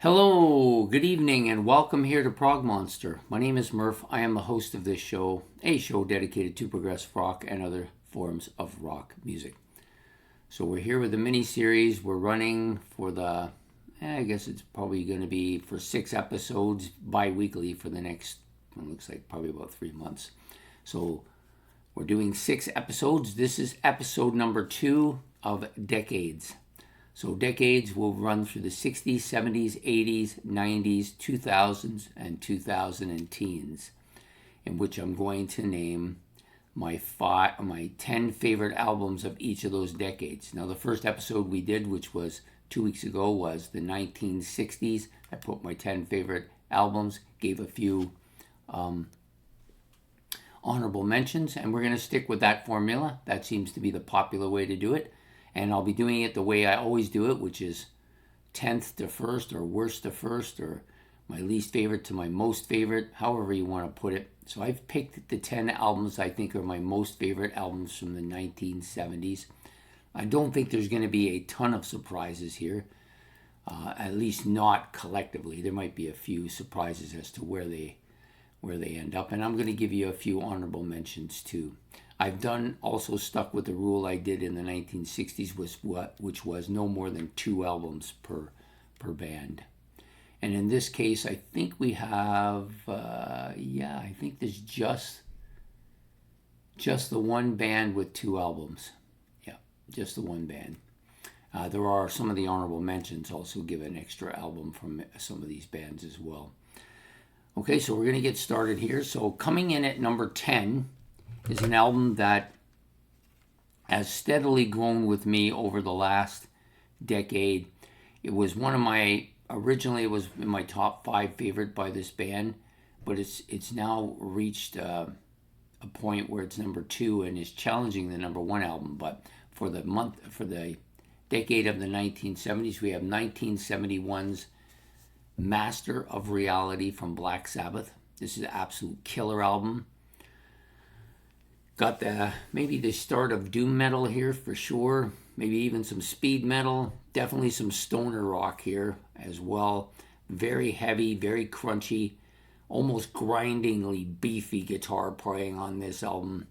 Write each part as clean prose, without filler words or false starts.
Hello, good evening, and welcome here to Prog Monster. My name is Murph. I am the host of this show, a show dedicated to progressive rock and other forms of rock music. So we're here with the mini-series. We're running for I guess it's probably going to be for 6 episodes bi-weekly for the next, it looks like probably about 3 months. So we're doing 6 episodes. This is episode number 2 of Decades. So Decades will run through the 60s, 70s, 80s, 90s, 2000s, and 2010s, in which I'm going to name my 10 favorite albums of each of those decades. Now, the first episode we did, which was 2 weeks ago, was the 1960s. I put my 10 favorite albums, gave a few honorable mentions, and we're going to stick with that formula. That seems to be the popular way to do it. And I'll be doing it the way I always do it, which is 10th to first, or worst to first, or my least favorite to my most favorite, however you want to put it. So I've picked the 10 albums I think are my most favorite albums from the 1970s. I don't think there's going to be a ton of surprises here, at least not collectively. There might be a few surprises as to where they end up, and I'm going to give you a few honorable mentions too. I've also stuck with the rule I did in the 1960s, which was no more than 2 albums per band. And in this case, I think we have, I think there's just the one band with 2 albums. Yeah, just the one band. There are some of the honorable mentions also give an extra album from some of these bands as well. Okay, so we're going to get started here. So coming in at number 10 is an album that has steadily grown with me over the last decade. It was originally it was in my top 5 favorite by this band, but it's now reached a point where it's number 2 and is challenging the number 1 album. But for the decade of the 1970s, we have 1971's Master of Reality from Black Sabbath. This is an absolute killer album. Got maybe the start of doom metal here for sure. Maybe even some speed metal. Definitely some stoner rock here as well. Very heavy, very crunchy, almost grindingly beefy guitar playing on this album.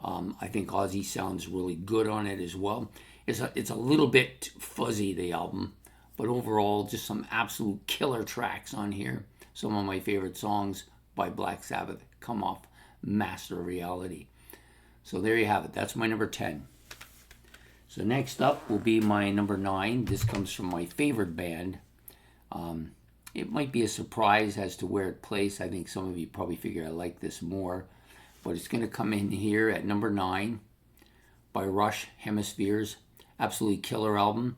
I think Ozzy sounds really good on it as well. It's a little bit fuzzy, the album, but overall just some absolute killer tracks on here. Some of my favorite songs by Black Sabbath come off Master of Reality. So there you have it. That's my number 10. So next up will be my number 9. This comes from my favorite band. It might be a surprise as to where it placed. I think some of you probably figure I like this more. But it's going to come in here at number 9 by Rush, Hemispheres. Absolutely killer album.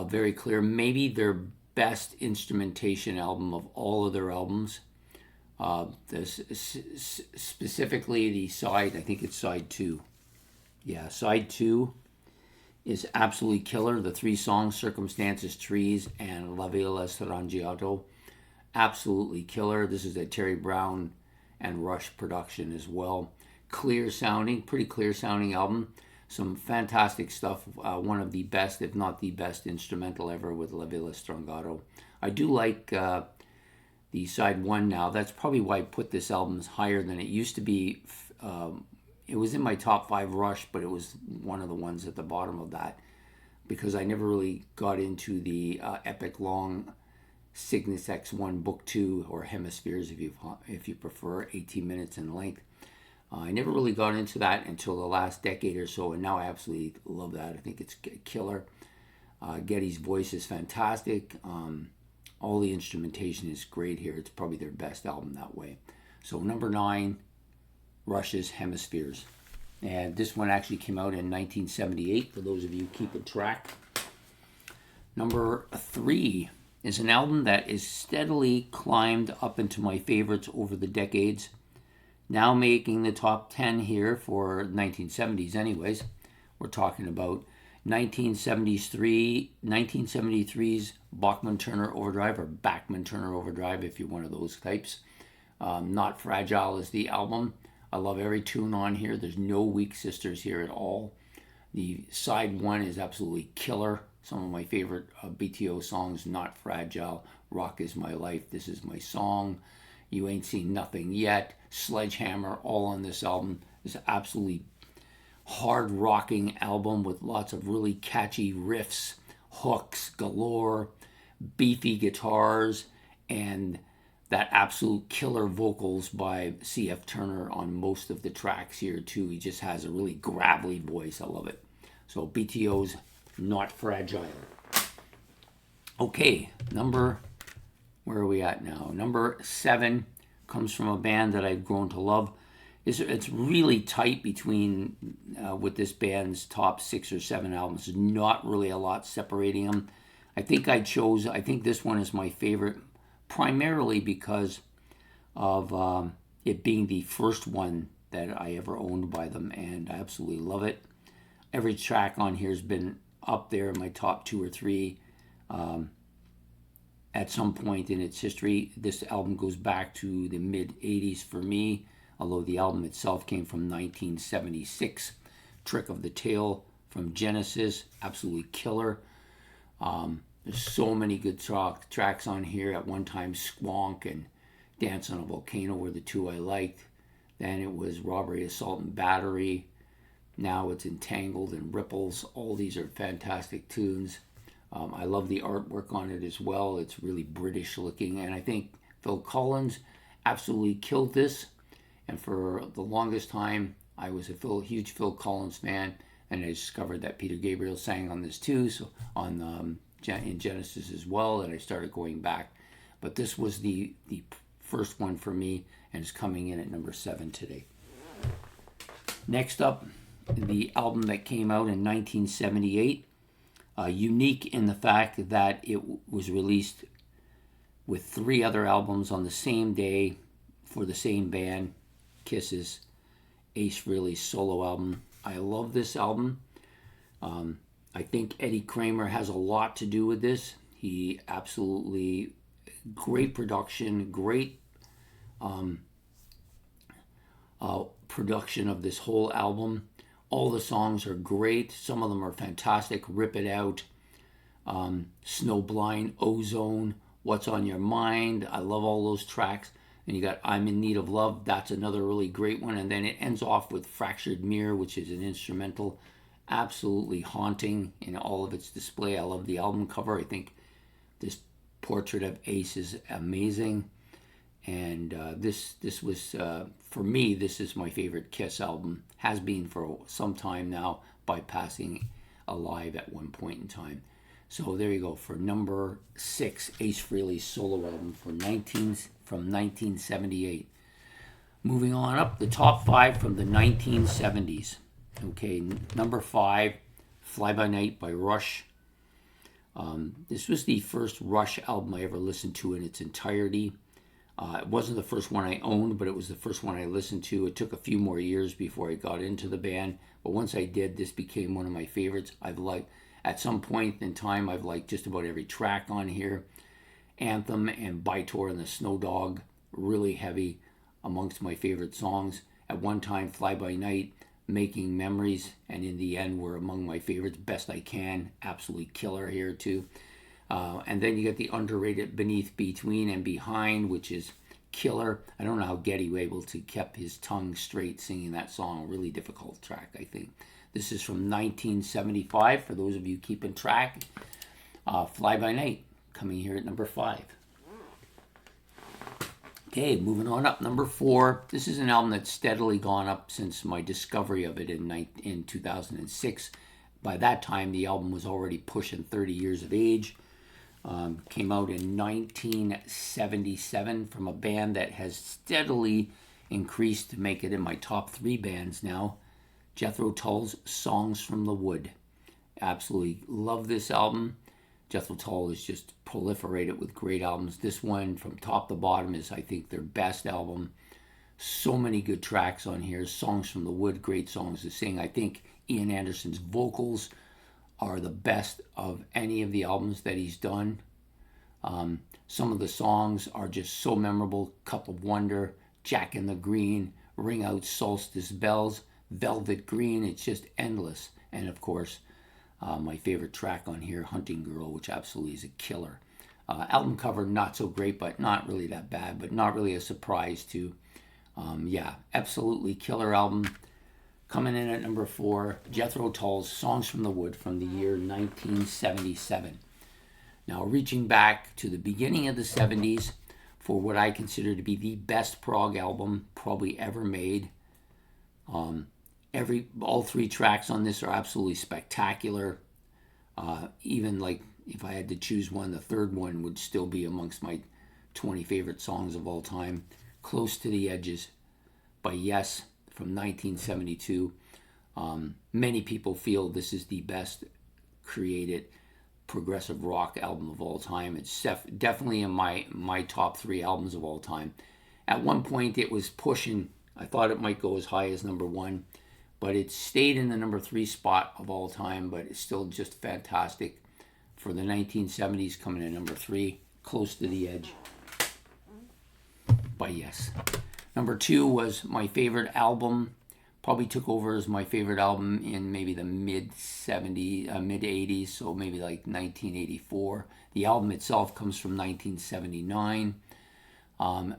Very clear. Maybe their best instrumentation album of all of their albums. Specifically the side, I think it's side 2. Yeah, side 2 is absolutely killer. The 3 songs, Circumstances, Trees, and La Villa Strangiato, absolutely killer. This is a Terry Brown and Rush production as well. Pretty clear sounding album. Some fantastic stuff. One of the best, if not the best, instrumental ever with La Villa Strangiato. I do like the side 1 now. That's probably why I put this album higher than it used to be. It was in my top 5 Rush, but it was one of the ones at the bottom of that because I never really got into the epic long Cygnus X1 Book 2 or Hemispheres if you prefer, 18 minutes in length. I never really got into that until the last decade or so, and now I absolutely love that. I think it's killer. Geddy's voice is fantastic. All the instrumentation is great here. It's probably their best album that way. So number 9, Rush's Hemispheres. And this one actually came out in 1978, for those of you keeping track. Number 3 is an album that is steadily climbed up into my favorites over the decades. Now making the top 10 here for 1970s anyways. We're talking about 1973's Bachman-Turner Overdrive, or Bachman-Turner Overdrive if you're one of those types. Not Fragile is the album. I love every tune on here. There's no weak sisters here at all. The side 1 is absolutely killer. some of my favorite BTO songs: Not Fragile, Rock Is My Life, This Is My Song, You Ain't Seen Nothing Yet, Sledgehammer, all on this album. It's an absolutely hard rocking album with lots of really catchy riffs, hooks galore, beefy guitars, and that absolute killer vocals by C.F. Turner on most of the tracks here too. He just has a really gravelly voice. I love it. So BTO's Not Fragile. Okay, where are we at now? Number 7 comes from a band that I've grown to love. It's really tight between, with this band's top 6 or 7 albums. There's not really a lot separating them. I think this one is my favorite, primarily because of it being the first one that I ever owned by them, and I absolutely love it. Every track on here has been up there in my top 2 or 3 at some point in its history. This album goes back to the mid-'80s for me, although the album itself came from 1976. Trick of the Tail from Genesis, absolutely killer. There's so many good tracks on here. At one time, Squonk and Dance on a Volcano were the 2 I liked. Then it was Robbery, Assault, and Battery. Now it's Entangled and Ripples. All these are fantastic tunes. I love the artwork on it as well. It's really British looking, and I think Phil Collins absolutely killed this. And for the longest time, I was a huge Phil Collins fan, and I discovered that Peter Gabriel sang on this too, so in Genesis as well, and I started going back. But this was the first one for me, and it's coming in at number 7 today. Next up, the album that came out in 1978, unique in the fact that it was released with 3 other albums on the same day for the same band, Kiss's Ace Frehley's solo album. I love this album. I think Eddie Kramer has a lot to do with this. He absolutely, great production, great production of this whole album. All the songs are great. Some of them are fantastic. Rip It Out, Snowblind, Ozone, What's on Your Mind. I love all those tracks. And you got I'm in Need of Love. That's another really great one. And then it ends off with Fractured Mirror, which is an instrumental. Absolutely haunting in all of its display. I love the album cover. I think this portrait of Ace is amazing. And this was, for me, this is my favorite Kiss album. Has been for some time now, bypassing Alive at one point in time. So there you go, for number 6, Ace Frehley's solo album from 1978. Moving on up, the top 5 from the 1970s. Okay, number 5, Fly By Night by Rush. This was the first Rush album I ever listened to in its entirety. It wasn't the first one I owned, but it was the first one I listened to. It took a few more years before I got into the band, but once I did, this became one of my favorites. At some point in time, I've liked just about every track on here. Anthem and Bytor and the Snow Dog, really heavy, amongst my favorite songs. At one time, Fly By Night, Making Memories, and In the End were among my favorites. Best I Can, absolutely killer here too. And then you get the underrated Beneath, Between, and Behind, which is killer. I don't know how Geddy was able to keep his tongue straight singing that song. Really difficult track, I think. This is from 1975, for those of you keeping track. Fly By Night, coming here at number 5. Okay, moving on up, number 4. This is an album that's steadily gone up since my discovery of it in 2006. By that time, the album was already pushing 30 years of age. Came out in 1977 from a band that has steadily increased to make it in my top 3 bands now. Jethro Tull's Songs from the Wood. Absolutely love this album. Jethro Tull has just proliferated with great albums. This one, from top to bottom, is, I think, their best album. So many good tracks on here. Songs from the Wood, great songs to sing. I think Ian Anderson's vocals are the best of any of the albums that he's done. Some of the songs are just so memorable. Cup of Wonder, Jack in the Green, Ring Out Solstice Bells, Velvet Green. It's just endless. And of course, My favorite track on here, Hunting Girl, which absolutely is a killer. Album cover, not so great, but not really that bad, but not really a surprise too. Yeah, absolutely killer album. Coming in at number 4, Jethro Tull's Songs from the Wood from the year 1977. Now, reaching back to the beginning of the 70s for what I consider to be the best prog album probably ever made. All 3 tracks on this are absolutely spectacular. Even like if I had to choose one, the third one would still be amongst my 20 favorite songs of all time. Close to the Edges by Yes from 1972. Many people feel this is the best created progressive rock album of all time. It's definitely in my top 3 albums of all time. At one point it was pushing, I thought it might go as high as number 1, but it stayed in the number 3 spot of all time, but it's still just fantastic. For the 1970s, coming in number 3, Close to the Edge by Yes. Number 2 was my favorite album, probably took over as my favorite album in maybe the mid-80s, so maybe like 1984. The album itself comes from 1979.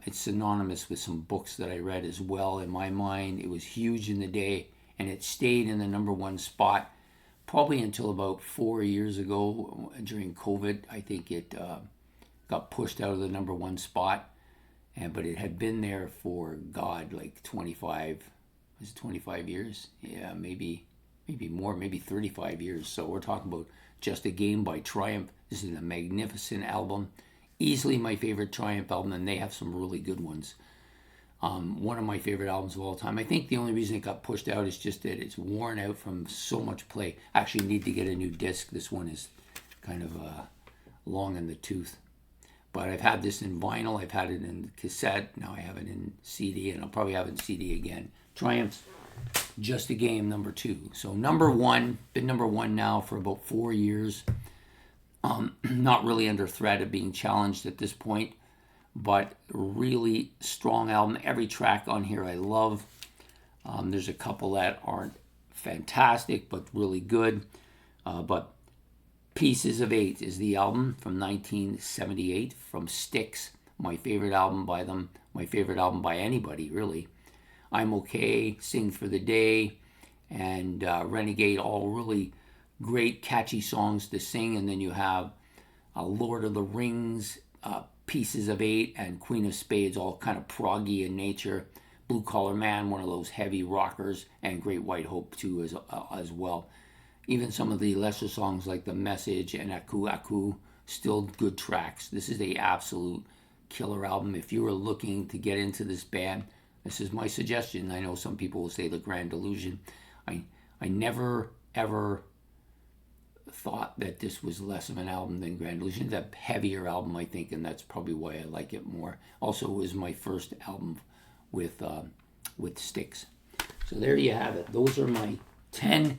It's synonymous with some books that I read as well. In my mind, it was huge in the day, and it stayed in the number 1 spot probably until about 4 years ago during COVID. I think it got pushed out of the number 1 spot. But it had been there for, God, like 25 years? Yeah, maybe more, maybe 35 years. So we're talking about Just a Game by Triumph. This is a magnificent album. Easily my favorite Triumph album, and they have some really good ones. One of my favorite albums of all time. I think the only reason it got pushed out is just that it's worn out from so much play. I actually need to get a new disc. This one is kind of long in the tooth. But I've had this in vinyl, I've had it in cassette, now I have it in CD, and I'll probably have it in CD again. Triumph's Just a Game, number 2. So number 1, been number 1 now for about 4 years. Not really under threat of being challenged at this point, but really strong album. Every track on here I love. There's a couple that aren't fantastic, but really good. But Pieces of 8 is the album from 1978 from Styx, my favorite album by them, my favorite album by anybody, really. I'm Okay, Sing for the Day, and Renegade, all really great, catchy songs to sing. And then you have Lord of the Rings, Pieces of 8, and Queen of Spades, all kind of proggy in nature. Blue Collar Man, one of those heavy rockers, and Great White Hope, too, as well. Even some of the lesser songs like The Message and Aku Aku, still good tracks. This is the absolute killer album. If you were looking to get into this band, this is my suggestion. I know some people will say The Grand Illusion. I never, ever thought that this was less of an album than Grand Illusion. It's a heavier album, I think, and that's probably why I like it more. Also, it was my first album with Styx. So there you have it. Those are my 10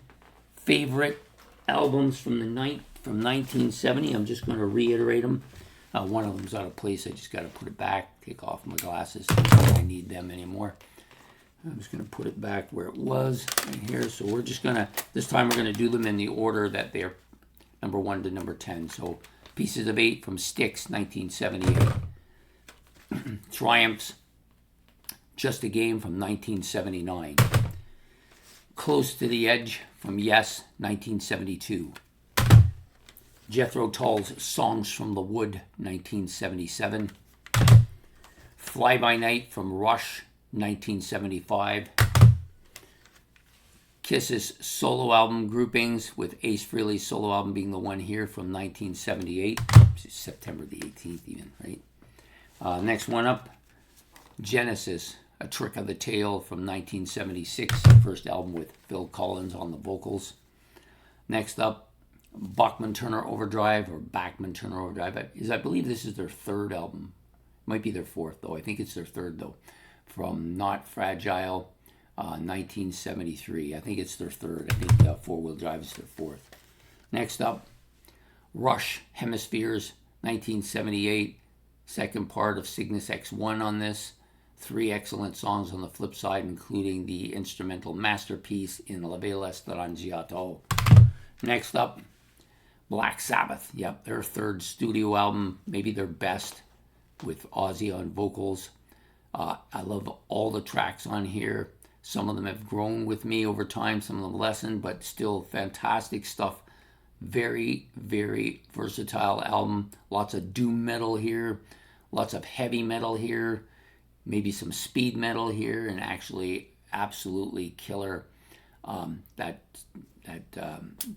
favorite albums from 1970. I'm just going to reiterate them. One of them's out of place. I just got to put it back, take off my glasses. I don't think I need them anymore. I'm just going to put it back where it was right here. So we're just going to, this time we're going to do them in the order that they're number 1 to number 10. So Pieces of 8 from Styx, 1978. Triumph's Just a Game from 1979. Close to the Edge from Yes, 1972. Jethro Tull's Songs from the Wood, 1977. Fly By Night from Rush, 1975. Kiss's solo album groupings, with Ace Frehley's solo album being the one here from 1978. September the 18th even, right? Next one up, Genesis, A Trick of the Tail from 1976, first album with Phil Collins on the vocals. Next up, Bachman-Turner Overdrive, or Bachman-Turner Overdrive. I believe this is their third album. Might be their fourth, though. I think it's their third, though. From Not Fragile, 1973. I think it's their third. I think Four Wheel Drive is their fourth. Next up, Rush Hemispheres, 1978. Second part of Cygnus X1 on this. 3 excellent songs on the flip side, including the instrumental masterpiece in La Bella Strangiato. Next up, Black Sabbath. Yep, their third studio album, maybe their best, with Ozzy on vocals. I love all the tracks on here. Some of them have grown with me over time, some of them lessened, but still fantastic stuff. Very, very versatile album. Lots of doom metal here, lots of heavy metal here, maybe some speed metal here, and actually absolutely killer that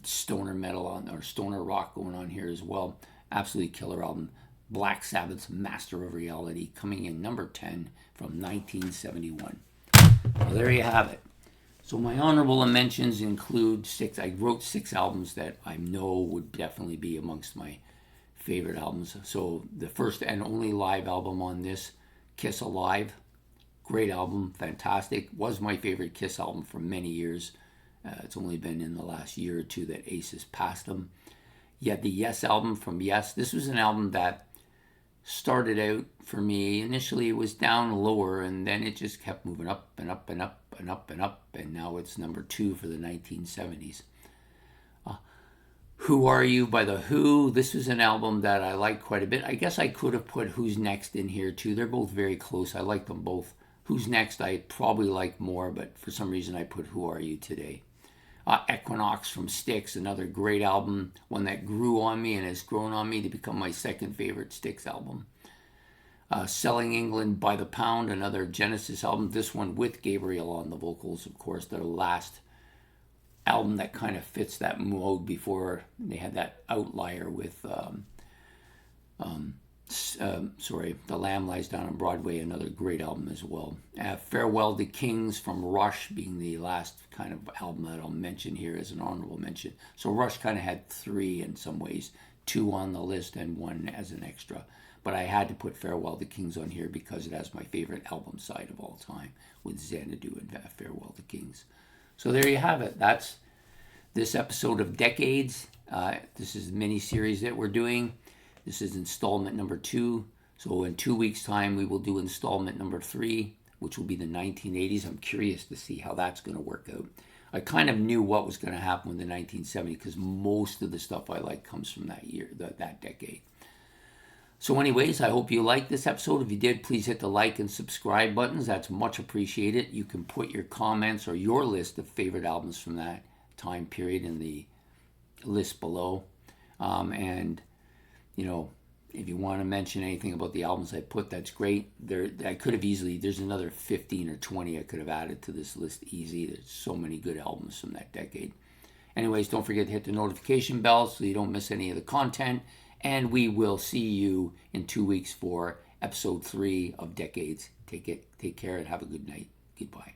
stoner metal or stoner rock going on here as well. Absolutely killer album. Black Sabbath's Master of Reality, coming in number 10 from 1971. Well, there you have it. So my honorable mentions include six. I wrote 6 albums that I know would definitely be amongst my favorite albums. So the first and only live album on this, Kiss Alive. Great album, fantastic. Was my favorite Kiss album for many years. It's only been in the last year or two that Ace has passed them. Yet the Yes album from Yes. This was an album that started out for me. Initially it was down lower, and then it just kept moving up and up and up and up and up, and now it's number 2 for the 1970s. Who Are You by The Who. This was an album that I liked quite a bit. I guess I could have put Who's Next in here too. They're both very close. I like them both. Who's Next I probably like more, but for some reason I put Who Are You today. Equinox from Styx, another great album, one that grew on me and has grown on me to become my second favorite Styx album. Selling England by the Pound, another Genesis album, this one with Gabriel on the vocals, of course, their last album that kind of fits that mode before they had that outlier with The Lamb Lies Down on Broadway, another great album as well. Farewell to Kings from Rush being the last kind of album that I'll mention here as an honorable mention. So Rush kind of had 3 in some ways, 2 on the list and 1 as an extra. But I had to put Farewell to Kings on here because it has my favorite album side of all time with Xanadu and Farewell to Kings. So there you have it. That's this episode of Decades. This is the mini-series that we're doing. This is installment number 2. So in 2 weeks' time, we will do installment number 3, which will be the 1980s. I'm curious to see how that's going to work out. I kind of knew what was going to happen with the 1970s because most of the stuff I like comes from that year, that decade. So anyways, I hope you liked this episode. If you did, please hit the like and subscribe buttons. That's much appreciated. You can put your comments or your list of favorite albums from that time period in the list below. And, you know, if you want to mention anything about the albums I put, that's great. I could have easily, there's another 15 or 20 I could have added to this list easy. There's so many good albums from that decade. Anyways, don't forget to hit the notification bell so you don't miss any of the content. And we will see you in 2 weeks for episode 3 of Decades. Take care and have a good night. Goodbye.